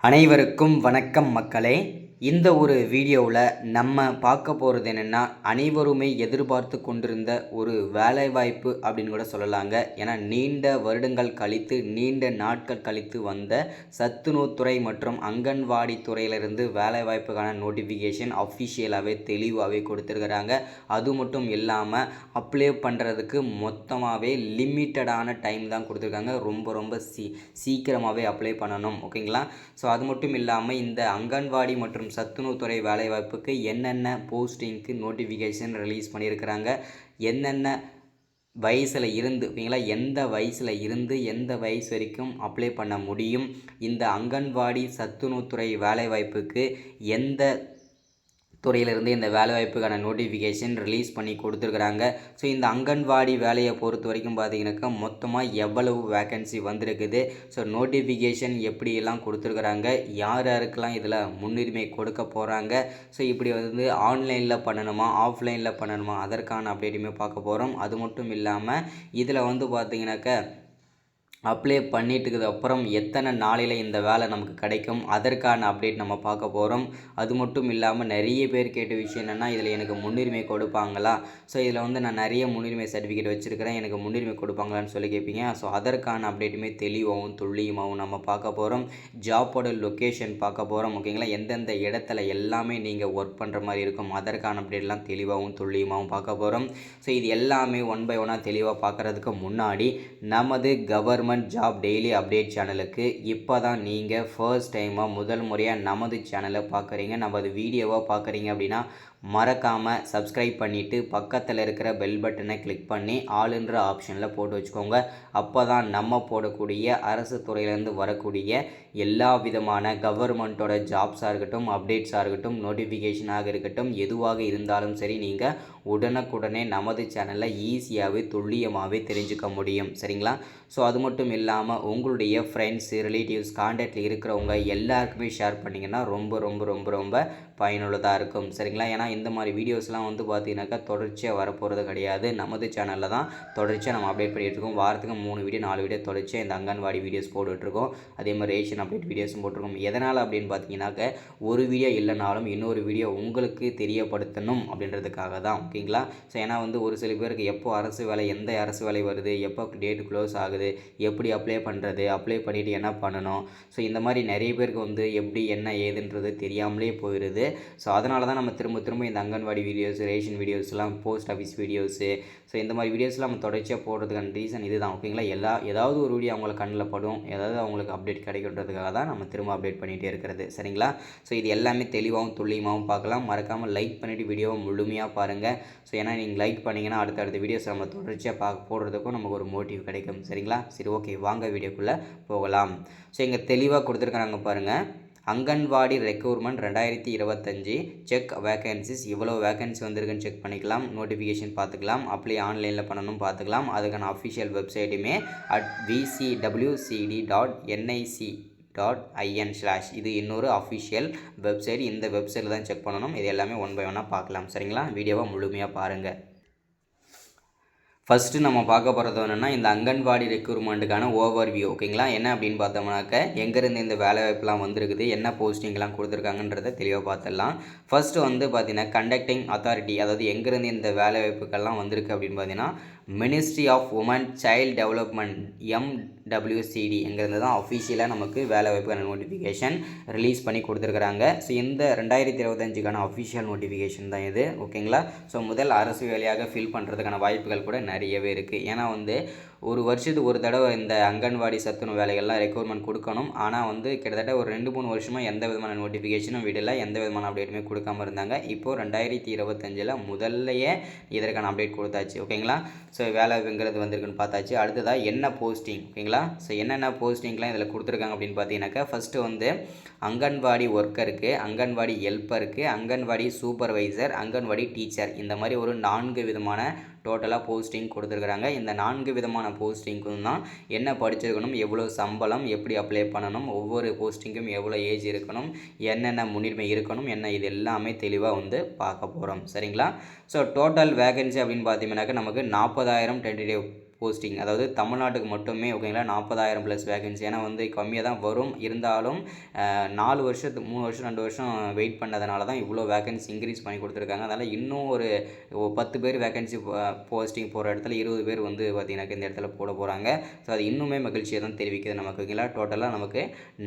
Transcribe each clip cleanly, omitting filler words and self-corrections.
அனைவருக்கும் வணக்கம் மக்களே. இந்த ஒரு வீடியோவில் நம்ம பார்க்க போகிறது என்னென்னா, அனைவருமே எதிர்பார்த்து கொண்டிருந்த ஒரு வேலைவாய்ப்பு அப்படின்னு கூட சொல்லலாங்க. ஏன்னா நீண்ட வருடங்கள் கழித்து நீண்ட நாட்கள் கழித்து வந்த சத்துணவுத்துறை மற்றும் அங்கன்வாடி துறையிலிருந்து வேலைவாய்ப்புக்கான நோட்டிஃபிகேஷன் அஃபிஷியலாகவே தெளிவாகவே கொடுத்துருக்குறாங்க. அது மட்டும் இல்லாமல் அப்ளை பண்ணுறதுக்கு மொத்தமாகவே லிமிட்டடான டைம் தான் கொடுத்துருக்காங்க. ரொம்ப சீக்கிரமாகவே அப்ளை பண்ணணும். ஓகேங்களா? ஸோ அது மட்டும் இல்லாமல் இந்த அங்கன்வாடி மற்றும் சத்துணவுத்துறை வேலைவாய்ப்புக்கு என்னென்ன போஸ்டிங்க்கு நோட்டிஃபிகேஷன் ரிலீஸ் பண்ணியிருக்கிறாங்க, என்னென்ன வயசில் இருந்து ஓகேங்களா, எந்த வயசில் இருந்து எந்த வயசு வரைக்கும் அப்ளை பண்ண முடியும், இந்த அங்கன்வாடி சத்துணவுத்துறை வேலைவாய்ப்புக்கு எந்த துறையிலிருந்து இந்த வேலைவாய்ப்புக்கான நோட்டிஃபிகேஷன் ரிலீஸ் பண்ணி கொடுத்துருக்குறாங்க. ஸோ இந்த அங்கன்வாடி வேலையை பொறுத்த வரைக்கும் பார்த்தீங்கன்னாக்கா மொத்தமாக எவ்வளவு வேக்கன்சி வந்திருக்குது, ஸோ நோட்டிஃபிகேஷன் எப்படியெல்லாம் கொடுத்துருக்குறாங்க, யார் யாருக்கெல்லாம் இதில் முன்னுரிமை கொடுக்க போகிறாங்க, ஸோ இப்படி வந்து ஆன்லைனில் பண்ணணுமா ஆஃப்லைனில் பண்ணணுமா அதற்கான அப்டேட்டுமே பார்க்க போகிறோம். அது மட்டும் இல்லாமல் இதில் வந்து பார்த்தீங்கன்னாக்கா அப்ளை பண்ணிட்டுக்கு அப்புறம் எத்தனை நாளையில் இந்த வேலை நமக்கு கிடைக்கும், அதற்கான அப்டேட் நம்ம பார்க்க போகிறோம். அது மட்டும் இல்லாமல் நிறைய பேர் கேட்ட விஷயம் என்னென்னா, இதில் எனக்கு முன்னுரிமை கொடுப்பாங்களா, ஸோ இதில் வந்து நான் நிறைய முன்னுரிமை சர்டிஃபிகேட் வச்சுருக்கிறேன், எனக்கு முன்னுரிமை கொடுப்பாங்களான்னு சொல்லி கேட்பீங்க. ஸோ அதற்கான அப்டேட்டுமே தெளிவாகவும் துல்லியமாகவும் நம்ம பார்க்க போகிறோம். ஜாப்போட லொக்கேஷன் பார்க்க போகிறோம். ஓகேங்களா? எந்தெந்த இடத்துல எல்லாமே நீங்கள் ஒர்க் பண்ணுற மாதிரி இருக்கும் அதற்கான அப்டேட்லாம் தெளிவாகவும் துல்லியமாகவும் பார்க்க போகிறோம். ஸோ இது எல்லாமே ஒன் பை ஒன்னாக தெளிவாக பார்க்குறதுக்கு முன்னாடி நமது கவர்மெண்ட் ஜாப் டெய்லி அப்டேட் சேனலுக்கு இப்போ தான் நீங்கள் ஃபர்ஸ்ட் டைமாக முதல் முறையாக நமது சேனலை பார்க்குறீங்க, நமது வீடியோவை பார்க்குறீங்க அப்படின்னா மறக்காமல் சப்ஸ்கிரைப் பண்ணிவிட்டு பக்கத்தில் இருக்கிற பெல் பட்டனை கிளிக் பண்ணி ஆளுன்ற ஆப்ஷனில் போட்டு வச்சுக்கோங்க. அப்போ தான் நம்ம போடக்கூடிய அரசு துறையிலேருந்து வரக்கூடிய எல்லா விதமான கவர்மெண்ட்டோட ஜாப்ஸாக இருக்கட்டும், அப்டேட்ஸாக இருக்கட்டும், நோட்டிஃபிகேஷனாக இருக்கட்டும், எதுவாக இருந்தாலும் சரி நீங்கள் உடனுக்குடனே நமது சேனலில் ஈஸியாகவே துல்லியமாகவே தெரிஞ்சுக்க முடியும். சரிங்களா? ஸோ அது மட்டும் இல்லாமல் உங்களுடைய ஃப்ரெண்ட்ஸு ரிலேட்டிவ்ஸ் கான்டாக்டில் இருக்கிறவங்க எல்லாருக்குமே ஷேர் பண்ணிங்கன்னா ரொம்ப பயனுள்ளதாக இருக்கும். சரிங்களா? ஏன்னா இந்த மாதிரி வீடியோஸ்லாம் வந்து பார்த்தீங்கன்னாக்கா தொடர்ச்சியாக வரப்போகிறது கிடையாது. நமது சேனலில் தான் தொடர்ச்சியாக நம்ம அப்டேட் பண்ணிகிட்டு இருக்கோம். வாரத்துக்கு 3 வீடியோ 4 வீடியோ தொடர்ச்சியாக இந்த அங்கன்வாடி வீடியோஸ் போட்டுட்ருக்கோம். அதே மாதிரி ரேஷன் அப்டேட் வீடியோஸும் போட்டிருக்கோம். எதனால் அப்படின்னு பார்த்தீங்கன்னாக்க ஒரு வீடியோ இல்லைனாலும் இன்னொரு வீடியோ உங்களுக்கு தெரியப்படுத்தணும் அப்படின்றதுக்காக தான். ஓகேங்களா? ஸோ ஏன்னா வந்து ஒரு சில பேருக்கு எப்போ அரசு வேலை, எந்த அரசு வேலை வருது, எப்போ டேட் க்ளோஸ் ஆகுது, எப்படி அப்ளை பண்ணுறது, அப்ளை பண்ணிவிட்டு என்ன பண்ணணும், ஸோ இந்த மாதிரி நிறைய பேருக்கு வந்து எப்படி என்ன ஏதுன்றது தெரியாமலே போயிடுது. ஸோ அதனால தான் நம்ம திரும்ப இந்த அங்கன்வாடி வீடியோஸ், ரேஷன் வீடியோஸ்லாம், போஸ்ட் ஆஃபீஸ் வீடியோஸு, ஸோ இந்த மாதிரி வீடியோஸ்லாம் நம்ம தொடர்ச்சியாக போடுறதுக்கான ரீசன் இது தான். ஓகேங்களா? ஏதாவது ஒரு வீடியோ அவங்களுக்கு கண்ணில் படும், ஏதாவது அவங்களுக்கு அப்டேட் கிடைக்கின்றதுக்காக தான் நம்ம திரும்ப அப்டேட் பண்ணிகிட்டே இருக்கிறது. சரிங்களா? ஸோ இது எல்லாமே தெளிவாகவும் துல்லியமாகவும் பார்க்கலாம். மறக்காமல் லைக் பண்ணிவிட்டு வீடியோவை முழுமையாக பாருங்கள். ஸோ ஏன்னா நீங்கள் லைக் பண்ணிங்கன்னா அடுத்தடுத்த வீடியோஸ் நம்ம தொடர்ச்சியாக போடுறதுக்கும் நமக்கு ஒரு மோட்டிவ் கிடைக்கும். சரிங்களா? சரி, ஓகே, வாங்க வீடியோக்குள்ளே போகலாம். ஸோ இங்கே தெளிவாக கொடுத்துருக்காங்க பாருங்கள். அங்கன்வாடி ரெக்ரூட்மெண்ட் 2025 செக் வேக்கன்சிஸ், இவ்வளோ வேக்கன்சி வந்திருக்குன்னு செக் பண்ணிக்கலாம். நோட்டிஃபிகேஷன் பார்த்துக்கலாம். அப்ளை ஆன்லைனில் பண்ணணும் பார்த்துக்கலாம். அதுக்கான அஃபிஷியல் வெப்சைட்டுமே vcwcd.nic.in/ இது இன்னொரு அஃபிஷியல் வெப்சைட். இந்த வெப்சைட்டில் தான் செக் பண்ணணும். இது எல்லாமே ஒன் பை ஒன்னாக பார்க்கலாம். சரிங்களா? வீடியோவை முழுமையாக பாருங்கள். ஃபஸ்ட்டு நம்ம பார்க்க போகிறது என்னென்னா, இந்த அங்கன்வாடி ரெக்ரூட்மெண்ட்டுக்கான ஓவர்வியூ. ஓகேங்களா? என்ன அப்படின்னு பார்த்தோம்னாக்க எங்கேருந்து இந்த வேலைவாய்ப்புலாம் வந்திருக்குது, என்ன போஸ்டிங்லாம் கொடுத்துருக்காங்கன்றதை தெளிவாக பார்த்துடலாம். ஃபஸ்ட்டு வந்து பார்த்தீங்கன்னா கண்டக்டிங் அத்தாரிட்டி, அதாவது எங்கேருந்து இந்த வேலைவாய்ப்புக்கெல்லாம் வந்திருக்கு அப்படின்னு பார்த்தீங்கன்னா ministry of woman child development MWCD எங்கேருந்து தான் அஃபிஷியலாக நமக்கு வேலைவாய்ப்புக்கான நோட்டிஃபிகேஷன் ரிலீஸ் பண்ணி கொடுத்துருக்குறாங்க. ஸோ இந்த 2025க்கான அஃபிஷியல் நோட்டிஃபிகேஷன் தான் இது. ஓகேங்களா? ஸோ முதல் அரசு வேலையாக ஃபில் பண்ணுறதுக்கான வாய்ப்புகள் கூட நிறையவே இருக்குது. ஏன்னா வந்து ஒரு வருஷத்துக்கு ஒரு தடவை இந்த அங்கன்வாடி சத்துணவு வேலைகள்லாம் ரெக்ரூட்மெண்ட் கொடுக்கணும். ஆனால் வந்து கிட்டத்தட்ட ஒரு 2-3 வருஷமாக எந்த விதமான நோட்டிஃபிகேஷனும் விடலை, எந்த விதமான அப்டேட்டுமே கொடுக்காமல் இருந்தாங்க. இப்போது 2025 முதல்லையே இதற்கான அப்டேட் கொடுத்தாச்சு. ஓகேங்களா? ஸோ வேலைங்கிறது வந்திருக்குன்னு பார்த்தாச்சு. அடுத்ததாக என்ன போஸ்டிங். ஓகேங்களா? ஸோ என்னென்ன போஸ்டிங்லாம் இதில் கொடுத்துருக்காங்க அப்படின்னு பார்த்தீங்கன்னாக்கா ஃபஸ்ட்டு வந்து அங்கன்வாடி ஒர்க்கருக்கு, அங்கன்வாடி ஹெல்ப்பருக்கு, அங்கன்வாடி சூப்பர்வைசர், அங்கன்வாடி டீச்சர், இந்த மாதிரி ஒரு 4 விதமான டோட்டலாக போஸ்டிங் கொடுத்துருக்குறாங்க. இந்த 4 விதமான போஸ்டிங்க்கும் தான் என்ன படிச்சிருக்கணும், எவ்வளோ சம்பளம், எப்படி அப்ளை பண்ணணும், ஒவ்வொரு போஸ்டிங்கும் எவ்வளோ ஏஜ் இருக்கணும், என்னென்ன முன்னுரிமை இருக்கணும், என்ன இது எல்லாமே தெளிவாக வந்து பார்க்க போகிறோம். சரிங்களா? ஸோ டோட்டல் வேகன்சி அப்படின்னு பார்த்தீங்கன்னாக்கா நமக்கு 40,000 டென்டேட்டிவ் போஸ்டிங், அதாவது தமிழ்நாட்டுக்கு மட்டுமே ஓகேங்களா 40,000 ப்ளஸ் வேகன்சி. ஏன்னா வந்து கம்மியாக தான் வரும், இருந்தாலும் 4 வருஷத்துக்கு 3 வருஷம் 2 வருஷம் வெயிட் பண்ணதுனால தான் இவ்வளோ வேகன்சி இன்க்ரீஸ் பண்ணி கொடுத்துருக்காங்க. அதனால் இன்னும் ஒரு 10 பேர் வேகன்சி போஸ்டிங் போகிற இடத்துல 20 பேர் வந்து பார்த்திங்கனாக்கா இந்த இடத்துல போட போகிறாங்க. ஸோ அது இன்னுமே மகிழ்ச்சியை தான் தெரிவிக்குது நமக்கு ஓகேங்களா. டோட்டலாக நமக்கு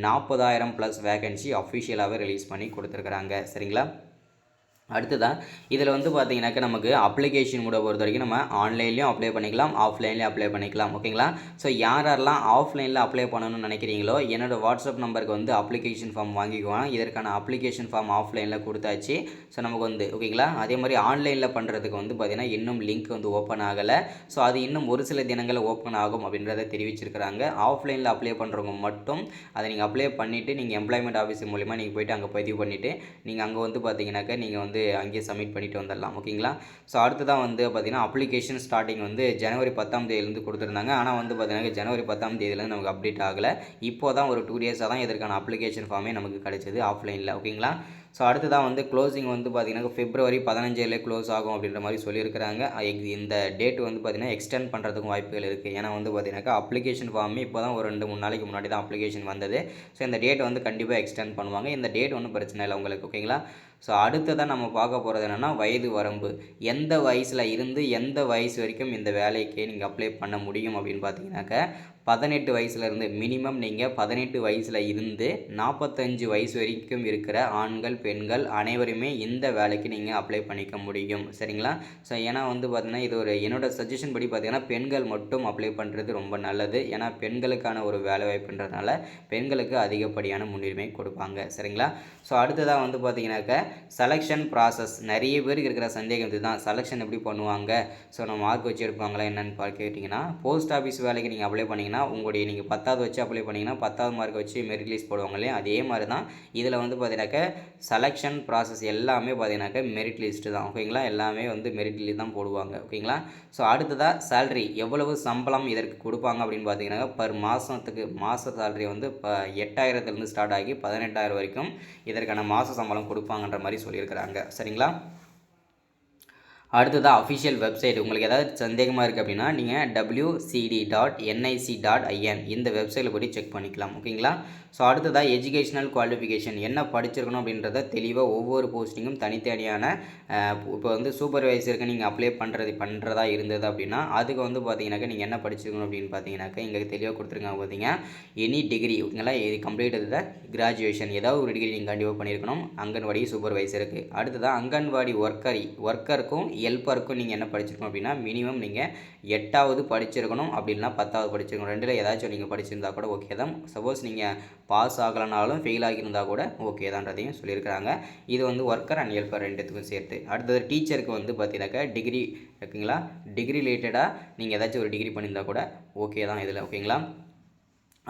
40,000 ப்ளஸ் வேகன்சி அஃபிஷியலாகவே ரிலீஸ் பண்ணி கொடுத்துருக்குறாங்க. சரிங்களா. அடுத்ததான் இதில் வந்து பார்த்திங்கனாக்கா நமக்கு அப்ளிகேஷன் மூட பொறுத்த வரைக்கும் நம்ம ஆன்லைன்லேயும் அப்ளை பண்ணிக்கலாம், ஆஃப்லைன்லேயும் அப்ளை பண்ணிக்கலாம் ஓகேங்களா. ஸோ யாரெல்லாம் ஆஃப்லைனில் அப்ளை பண்ணணும்னு நினைக்கிறீங்களோ என்னோடய வாட்ஸ்அப் நம்பருக்கு வந்து அப்ளிகேஷன் ஃபார்ம் வாங்கிக்குவோம். இதற்கான அப்ளிகேஷன் ஃபார்ம் ஆஃப்லைனில் கொடுத்தாச்சு. ஸோ நமக்கு வந்து ஓகேங்களா. அதே மாதிரி ஆன்லைனில் பண்ணுறதுக்கு வந்து பார்த்திங்கன்னா இன்னும் லிங்க் வந்து ஓப்பன் ஆகலை. ஸோ அது இன்னும் ஒரு சில தினங்களில் ஓப்பன் ஆகும் அப்படின்றத தெரிவிச்சிருக்கிறாங்க. ஆஃப்லைனில் அப்ளை பண்ணுறவங்க மட்டும் அதை நீங்கள் அப்ளை பண்ணிவிட்டு நீங்கள் எம்ப்ளாய்மெண்ட் ஆஃபீஸ் மூலிமா நீங்கள் போய்ட்டு அங்கே பதிவு பண்ணிவிட்டு நீங்கள் அங்கே வந்து பார்த்திங்கனாக்கா நீங்கள் வந்து அங்கேயே சப்மிட் பண்ணிட்டு வந்துடலாம் ஓகேங்களா. ஸோ அடுத்ததான் வந்து பார்த்திங்கன்னா அப்ளிகேஷன் ஸ்டார்டிங் வந்து ஜனவரி 10ஆம் தேதியிலேருந்து கொடுத்துருந்தாங்க. ஆனால் வந்து பார்த்திங்கன்னா ஜனவரி 10ஆம் தேதியிலேருந்து நமக்கு அப்டேட் ஆகலை. இப்போ தான் ஒரு 2 டேஸாக தான் இதற்கான அப்ளிகேஷன் ஃபார்மே நமக்கு கிடைச்சது ஆஃப்லைனில் ஓகேங்களா. ஸோ அடுத்ததான் வந்து க்ளோசிங் வந்து பார்த்திங்கன்னா பிப்ரவரி 15 க்ளோஸ் ஆகும் அப்படின்ற மாதிரி சொல்லியிருக்கிறாங்க. இந்த டேட் வந்து பார்த்திங்கன்னா எக்ஸ்டெண்ட் பண்ணுறதுக்கும் வாய்ப்புகள் இருக்குது. ஏன்னா வந்து பார்த்திங்கனாக்கா அப்ளிகேஷன் ஃபார்மே இப்போ தான் ஒரு 2-3 நாளைக்கு முன்னாடி தான் அப்ளிகேஷன் வந்தது. ஸோ இந்த டேட் வந்து கண்டிப்பாக எக்ஸ்டெண்ட் பண்ணுவாங்க. இந்த டேட் ஒன்றும் பிரச்சனை இல்லை உங்களுக்கு ஓகேங்களா. ஸோ அடுத்ததான் நம்ம பார்க்க போகிறது என்னென்னா வயது வரம்பு. எந்த வயசில் இருந்து எந்த வயசு வரைக்கும் இந்த வேலைக்கு நீங்கள் அப்ளை பண்ண முடியும் அப்படின்னு பார்த்தீங்கன்னாக்கா 18 வயசுலேருந்து மினிமம் நீங்கள் 18 வயசில் இருந்து 45 வயசு வரைக்கும் இருக்கிற ஆண்கள் பெண்கள் அனைவருமே இந்த வேலைக்கு நீங்கள் அப்ளை பண்ணிக்க முடியும். சரிங்களா. ஸோ ஏன்னா வந்து பார்த்திங்கன்னா இது ஒரு என்னோடய சஜஷன் படி பார்த்திங்கன்னா பெண்கள் மட்டும் அப்ளை பண்ணுறது ரொம்ப நல்லது. ஏன்னா பெண்களுக்கான ஒரு வேலை வாய்ப்புன்றதுனால பெண்களுக்கு அதிகப்படியான முன்னுரிமை கொடுப்பாங்க. சரிங்களா. ஸோ அடுத்ததாக வந்து பார்த்திங்கனாக்கா செலெக்ஷன் ப்ராசஸ். நிறைய பேருக்கு இருக்கிற சந்தேகம் இது தான், செலெக்ஷன் எப்படி பண்ணுவாங்க, ஸோ நம்ம மார்க் வச்சு எடுப்பாங்களா என்னென்னு கேட்டிங்கன்னா போஸ்ட் ஆஃபீஸ் வேலைக்கு நீங்கள் அப்ளை பண்ணிங்கன்னா உங்களுடைய நீங்கள் 10வது வச்சு அப்ளை பண்ணிங்கன்னா 10வது மார்க் வச்சு மெரிட் லிஸ்ட் போடுவாங்க இல்லையா, அதே மாதிரி தான் இதில் வந்து பார்த்தீங்கன்னாக்கா செலெக்ஷன் ப்ராசஸ் எல்லாமே பார்த்தீங்கன்னாக்கா மெரிட் லிஸ்ட்டு தான் ஓகேங்களா. எல்லாமே வந்து மெரிட் லிஸ்ட் தான் போடுவாங்க ஓகேங்களா. ஸோ அடுத்ததாக சேலரி எவ்வளவு சம்பளம் இதற்கு கொடுப்பாங்க அப்படின்னு பார்த்தீங்கன்னாக்கா பர் மாதத்துக்கு சேலரி வந்து இப்போ 8,000 ஸ்டார்ட் ஆகி 18,000 வரைக்கும் இதற்கான மாத சம்பளம் கொடுப்பாங்கன்ற மாதிரி சொல்லியிருக்கிறாங்க. சரிங்களா. அடுத்ததாக அஃபிஷியல் வெப்சைட். உங்களுக்கு ஏதாவது சந்தேகமாக இருக்குது அப்படின்னா நீங்கள் wcd.nic.in இந்த வெப்சைட்டில் போய் செக் பண்ணிக்கலாம் ஓகேங்களா. ஸோ அடுத்ததாக எஜுகேஷனல் குவாலிஃபிகேஷன் என்ன படிச்சிருக்கணும் அப்படின்றத தெளிவாக ஒவ்வொரு போஸ்டிங்கும் தனித்தனியான இப்போ வந்து சூப்பர்வைசருக்கு நீங்கள் அப்ளை பண்ணுறதா இருந்தது அப்படின்னா அதுக்கு வந்து பார்த்தீங்கன்னாக்கா நீங்கள் என்ன படிச்சிருக்கணும் அப்படின்னு பார்த்தீங்கன்னாக்கா இங்கே தெளிவாக கொடுத்துருக்காங்க. பார்த்தீங்க எனி டிகிரி ஓகேங்களா, இது கம்ப்ளீட் கிராஜுவேஷன் ஏதாவது ஒரு டிகிரி நீங்கள் கண்டிப்பாக பண்ணியிருக்கணும் அங்கன்வாடி சூப்பர்வைசருக்கு. அடுத்ததாக அங்கன்வாடி ஒர்க்கருக்கும் ஹெல்ப்பருக்கும் நீங்கள் என்ன படிச்சிருக்கணும் அப்படின்னா மினிமம் நீங்கள் 8வது படிச்சிருக்கணும், அப்படி இல்லைனா 10வது படிச்சிருக்கணும். ரெண்டில் ஏதாச்சும் நீங்கள் படிச்சிருந்தா கூட ஓகே தான். சப்போஸ் நீங்கள் பாஸ் ஆகலைனாலும் ஃபெயில் ஆகியிருந்தால் கூட ஓகே தான்றதையும் சொல்லியிருக்கிறாங்க. இது வந்து ஒர்க்கர் அண்ட் ஹெல்ப்பர் ரெண்டுத்துக்கும் சேர்த்து. அடுத்தது டீச்சருக்கு வந்து பார்த்தீங்கன்னாக்கா டிகிரி ஓகேங்களா, டிகிரி ரிலேட்டடாக நீங்கள் ஏதாச்சும் ஒரு டிகிரி பண்ணியிருந்தால் கூட ஓகே தான் இதில் ஓகேங்களா.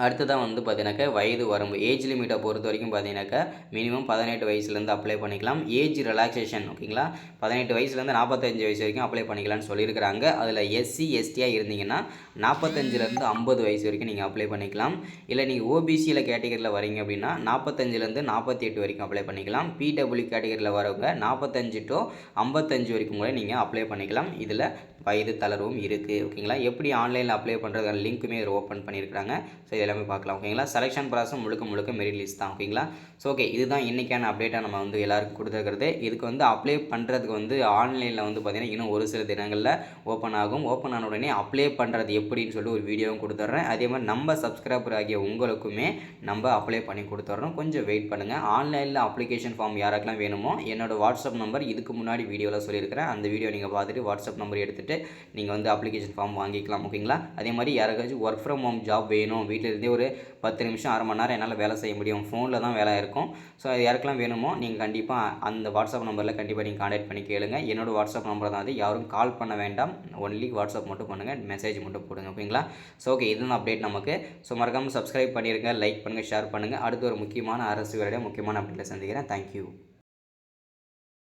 அடுத்ததான் வந்து பார்த்தீங்கன்னாக்கா வயது வரம்பு ஏஜ் லிமிட்டை பொறுத்த வரைக்கும் பார்த்தீங்கன்னாக்கா மினிமம் 18 வயசுலேருந்து அப்ளை பண்ணிக்கலாம். ஏஜ் ரிலாக்ஸேஷன் ஓகேங்களா 18 வயசுலேருந்து 45 வயசு வரைக்கும் அப்ளை பண்ணிக்கலாம்னு சொல்லியிருக்கிறாங்க. அதில் எஸ்சி எஸ்டியாக இருந்தீங்கன்னா 45லேருந்து 50 வயசு வரைக்கும் நீங்கள் அப்ளை பண்ணிக்கலாம். இல்லை நீங்கள் ஓபிசியில் கேட்டகரியில் வரீங்க அப்படின்னா 45லேருந்து 48 வரைக்கும் அப்ளை பண்ணிக்கலாம். பிடபிள்யூ கேட்டகரியில் வரவங்க 45 to 55 வரைக்கும் கூட நீங்கள் அப்ளை பண்ணிக்கலாம். இதில் வயது தளர்வும் இருக்குது ஓகேங்களா. எப்படி ஆன்லைனில் அப்ளை பண்ணுறதுக்கான லிங்க்குமே ஓப்பன் பண்ணியிருக்கிறாங்க. ஸோ எல்லாமே பார்க்கலாம் ஓகேங்களா. செலெக்ஷன் ப்ராசஸ் முழுக்க மெரிட் லிஸ்ட் தான் ஓகேங்களா. ஸோ ஓகே, இதுதான் இன்றைக்கான அப்டேட்டாக நம்ம வந்து எல்லாருக்கும் கொடுத்துருக்கிறது. இதுக்கு வந்து அப்ளை பண்ணுறதுக்கு வந்து ஆன்லைனில் வந்து பார்த்திங்கன்னா இன்னும் ஒரு சில தினங்களில் ஓப்பன் ஆகும். ஓப்பன் ஆன உடனே அப்ளை பண்ணுறது எப்படின்னு சொல்லி ஒரு வீடியோவும் கொடுத்துட்றேன். அதே மாதிரி நம்ம சப்ஸ்கிரைபர் ஆகிய உங்களுக்குமே நம்ம அப்ளை பண்ணி கொடுத்துட்றோம். கொஞ்சம் வெயிட் பண்ணுங்கள். ஆன்லைனில் அப்ளிகேஷன் ஃபார்ம் யாருக்கெல்லாம் வேணுமோ என்னோடய வாட்ஸ்அப் நம்பர் இதுக்கு முன்னாடி வீடியோவில் சொல்லியிருக்கிறேன். அந்த வீடியோ நீங்கள் பார்த்துட்டு வாட்ஸ்அப் நம்பர் எடுத்துகிட்டு நீங்கள் வந்து அப்ளிகேஷன் ஃபார்ம் வாங்கிக்கலாம் ஓகேங்களா. அதே மாதிரி யாருக்காச்சும் ஒர்க் ஃப்ரம் ஹோம் ஜாப் வேணும், வீட்டில் இருந்தே ஒரு 10 நிமிஷம் அரை மணி நேரம் என்னால் வேலை செய்ய முடியும், ஃபோனில் தான் வேலை இருக்கும், ஸோ அது யாருக்கெல்லாம் வேணுமோ நீங்கள் கண்டிப்பாக அந்த வாட்ஸ்அப் நம்பரில் கண்டிப்பாக நீங்கள் கான்டாக்ட் பண்ணி கேளுங்க. என்னோடய வாட்ஸ்அப் நம்பர் தான் அது. யாரும் கால் பண்ண வேண்டாம், ஒன்லி வாட்ஸ்அப் மட்டும் பண்ணுங்கள், மெசேஜ் மட்டும் போடுங்க ஓகேங்களா. ஸோ ஓகே, இதுதான் அப்டேட் நமக்கு. ஸோ மறக்காமல் சப்ஸ்கிரைப் பண்ணிடுங்க, லைக் பண்ணுங்கள், ஷேர் பண்ணுங்கள். அடுத்து ஒரு முக்கியமான அரசு வேலையை முக்கியமான அப்டேட்டில் சந்திக்கிறேன். தேங்க்யூ.